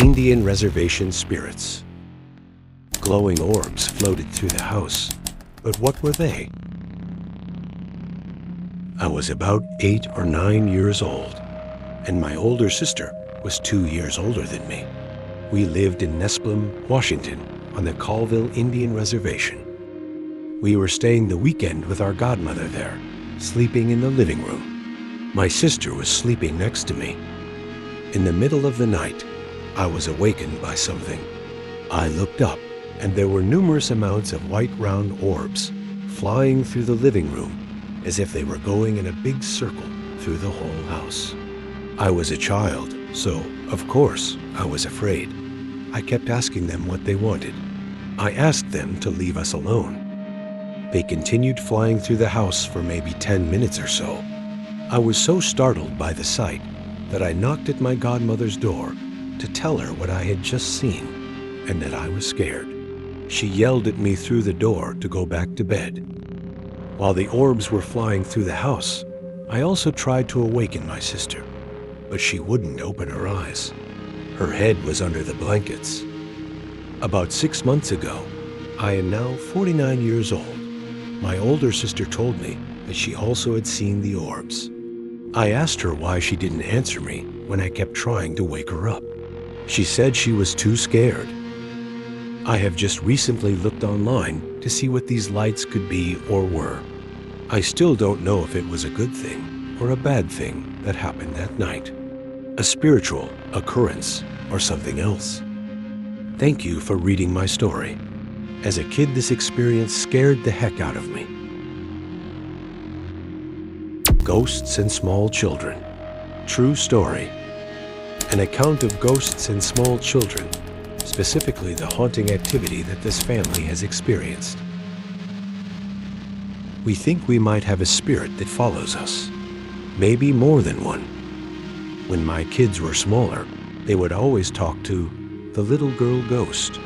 Indian reservation spirits. Glowing orbs floated through the house, but what were they? I was about 8 or 9 years old, and my older sister was 2 years older than me. We lived in Nesplum, Washington, on the Colville Indian Reservation. We were staying the weekend with our godmother there, sleeping in the living room. My sister was sleeping next to me. In the middle of the night, I was awakened by something. I looked up, and there were numerous amounts of white round orbs flying through the living room as if they were going in a big circle through the whole house. I was a child, so, of course, I was afraid. I kept asking them what they wanted. I asked them to leave us alone. They continued flying through the house for maybe 10 minutes or so. I was so startled by the sight that I knocked at my godmother's door to tell her what I had just seen and that I was scared. She yelled at me through the door to go back to bed. While the orbs were flying through the house, I also tried to awaken my sister, but she wouldn't open her eyes. Her head was under the blankets. About 6 months ago, I am now 49 years old. My older sister told me that she also had seen the orbs. I asked her why she didn't answer me when I kept trying to wake her up. She said she was too scared. I have just recently looked online to see what these lights could be or were. I still don't know if it was a good thing or a bad thing that happened that night. A spiritual occurrence or something else. Thank you for reading my story. As a kid, this experience scared the heck out of me. Ghosts and small children. True story. An account of ghosts and small children, specifically the haunting activity that this family has experienced. We think we might have a spirit that follows us, maybe more than one. When my kids were smaller, they would always talk to the little girl ghost.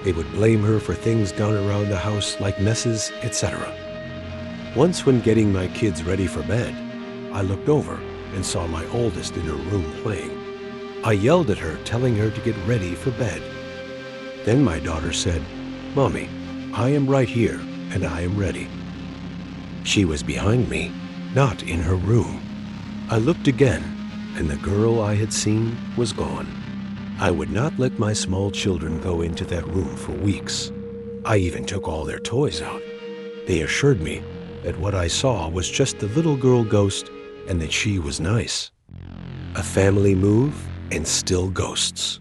They would blame her for things done around the house like messes, etc. Once when getting my kids ready for bed, I looked over and saw my oldest in her room playing. I yelled at her, telling her to get ready for bed. Then my daughter said, "Mommy, I am right here and I am ready." She was behind me, not in her room. I looked again, and the girl I had seen was gone. I would not let my small children go into that room for weeks. I even took all their toys out. They assured me that what I saw was just the little girl ghost and that she was nice. A family move and still ghosts.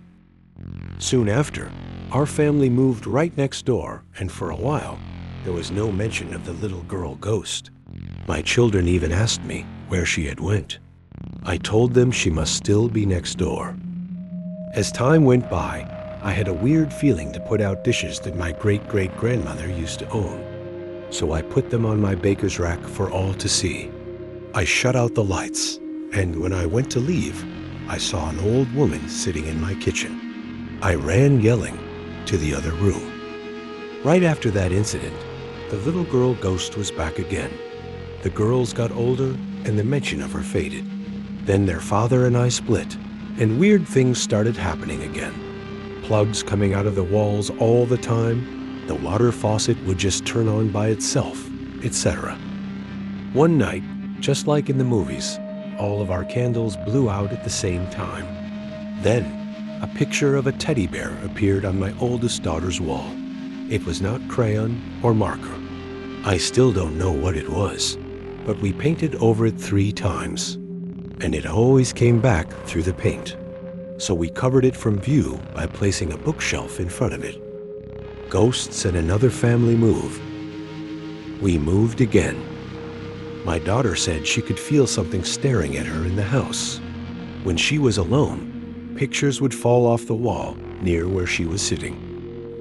Soon after, our family moved right next door, and for a while, there was no mention of the little girl ghost. My children even asked me where she had went. I told them she must still be next door. As time went by, I had a weird feeling to put out dishes that my great-great-grandmother used to own. So I put them on my baker's rack for all to see. I shut out the lights, and when I went to leave, I saw an old woman sitting in my kitchen. I ran yelling to the other room. Right after that incident, the little girl ghost was back again. The girls got older, and the mention of her faded. Then their father and I split, and weird things started happening again. Plugs coming out of the walls all the time, the water faucet would just turn on by itself, etc. One night, just like in the movies, all of our candles blew out at the same time. Then, a picture of a teddy bear appeared on my oldest daughter's wall. It was not crayon or marker. I still don't know what it was, but we painted over it 3 times. And it always came back through the paint. So we covered it from view by placing a bookshelf in front of it. Ghosts and another family move. We moved again. My daughter said she could feel something staring at her in the house. When she was alone, pictures would fall off the wall near where she was sitting.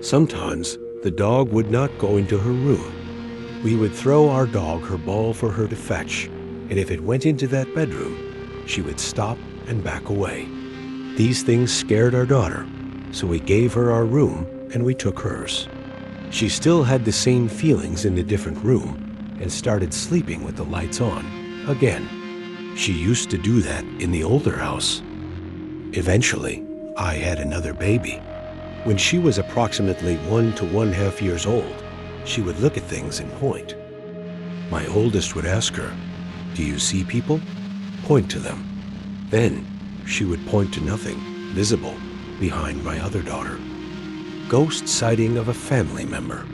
Sometimes the dog would not go into her room. We would throw our dog her ball for her to fetch, and if it went into that bedroom, she would stop and back away. These things scared our daughter, so we gave her our room and we took hers. She still had the same feelings in the different room and started sleeping with the lights on again. She used to do that in the older house. Eventually, I had another baby. When she was approximately 1 to 1.5 years old, she would look at things and point. My oldest would ask her, "Do you see people?" Point to them. Then she would point to nothing visible behind my other daughter. Ghost sighting of a family member.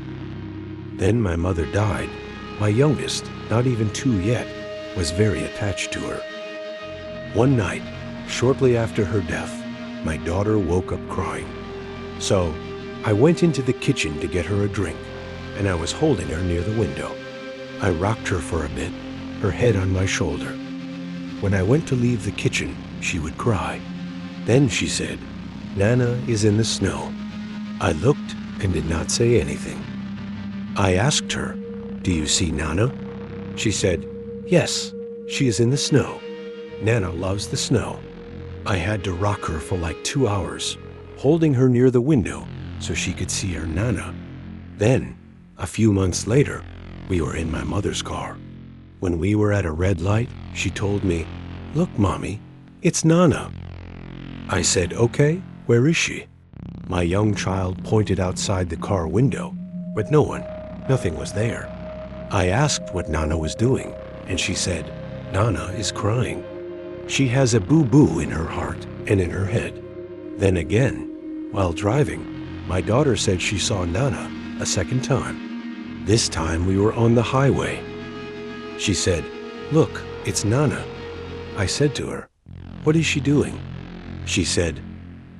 Then my mother died. My youngest, not even 2 yet, was very attached to her. One night, shortly after her death, my daughter woke up crying. So I went into the kitchen to get her a drink, and I was holding her near the window. I rocked her for a bit, her head on my shoulder. When I went to leave the kitchen, she would cry. Then she said, "Nana is in the snow." I looked and did not say anything. I asked her, "Do you see Nana?" She said, "Yes, she is in the snow. Nana loves the snow." I had to rock her for like 2 hours, holding her near the window so she could see her Nana. Then, a few months later, we were in my mother's car. When we were at a red light, she told me, "Look, Mommy, it's Nana." I said, "Okay, where is she?" My young child pointed outside the car window, but nothing was there. I asked what Nana was doing, and she said, "Nana is crying. She has a boo-boo in her heart and in her head." Then again, while driving, my daughter said she saw Nana a second time. This time we were on the highway. She said, "Look, it's Nana." I said to her, "What is she doing?" She said,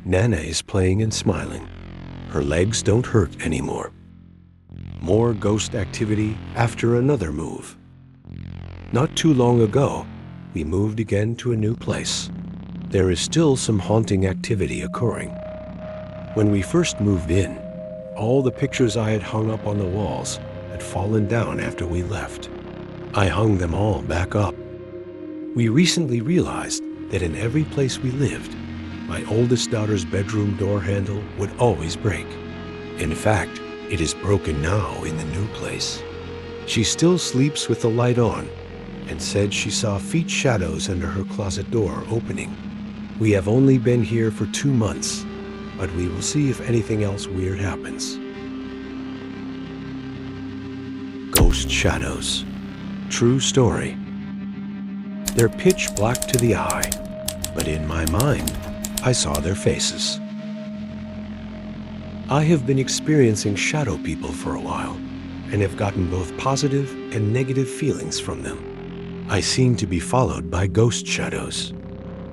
"Nana is playing and smiling. Her legs don't hurt anymore." More ghost activity after another move. Not too long ago, we moved again to a new place. There is still some haunting activity occurring. When we first moved in, all the pictures I had hung up on the walls had fallen down after we left. I hung them all back up. We recently realized that in every place we lived, my oldest daughter's bedroom door handle would always break. In fact, it is broken now in the new place. She still sleeps with the light on and said she saw feet shadows under her closet door opening. We have only been here for 2 months, but we will see if anything else weird happens. Ghost shadows. True story. They're pitch black to the eye, but in my mind, I saw their faces. I have been experiencing shadow people for a while and have gotten both positive and negative feelings from them. I seem to be followed by ghost shadows.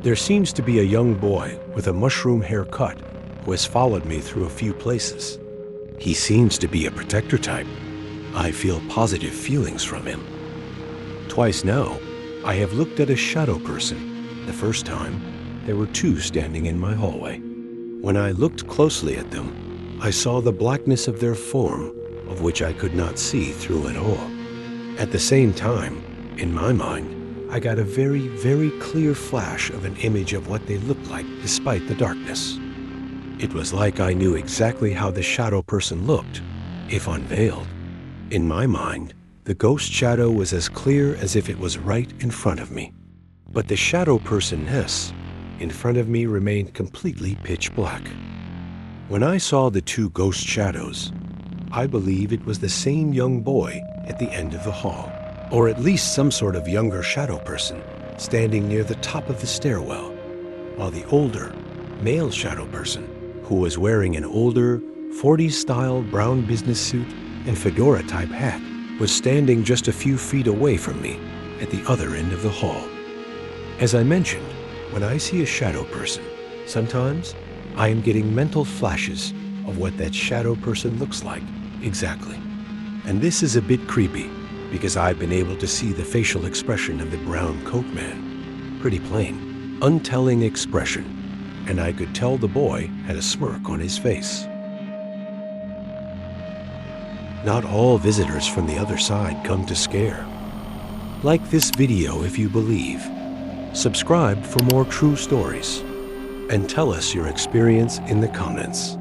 There seems to be a young boy with a mushroom haircut who has followed me through a few places. He seems to be a protector type. I feel positive feelings from him. Twice now, I have looked at a shadow person. The first time, there were 2 standing in my hallway. When I looked closely at them, I saw the blackness of their form, of which I could not see through at all. At the same time, in my mind, I got a very, very clear flash of an image of what they looked like despite the darkness. It was like I knew exactly how the shadow person looked, if unveiled. In my mind, the ghost shadow was as clear as if it was right in front of me. But the shadow person-ness in front of me remained completely pitch black. When I saw the 2 ghost shadows, I believe it was the same young boy at the end of the hall, or at least some sort of younger shadow person standing near the top of the stairwell, while the older, male shadow person, who was wearing an older, 40s-style brown business suit and fedora-type hat, was standing just a few feet away from me at the other end of the hall. As I mentioned, when I see a shadow person, sometimes I am getting mental flashes of what that shadow person looks like exactly. And this is a bit creepy because I've been able to see the facial expression of the brown coat man. Pretty plain, untelling expression, and I could tell the boy had a smirk on his face. Not all visitors from the other side come to scare. Like this video if you believe. Subscribe for more true stories. And tell us your experience in the comments.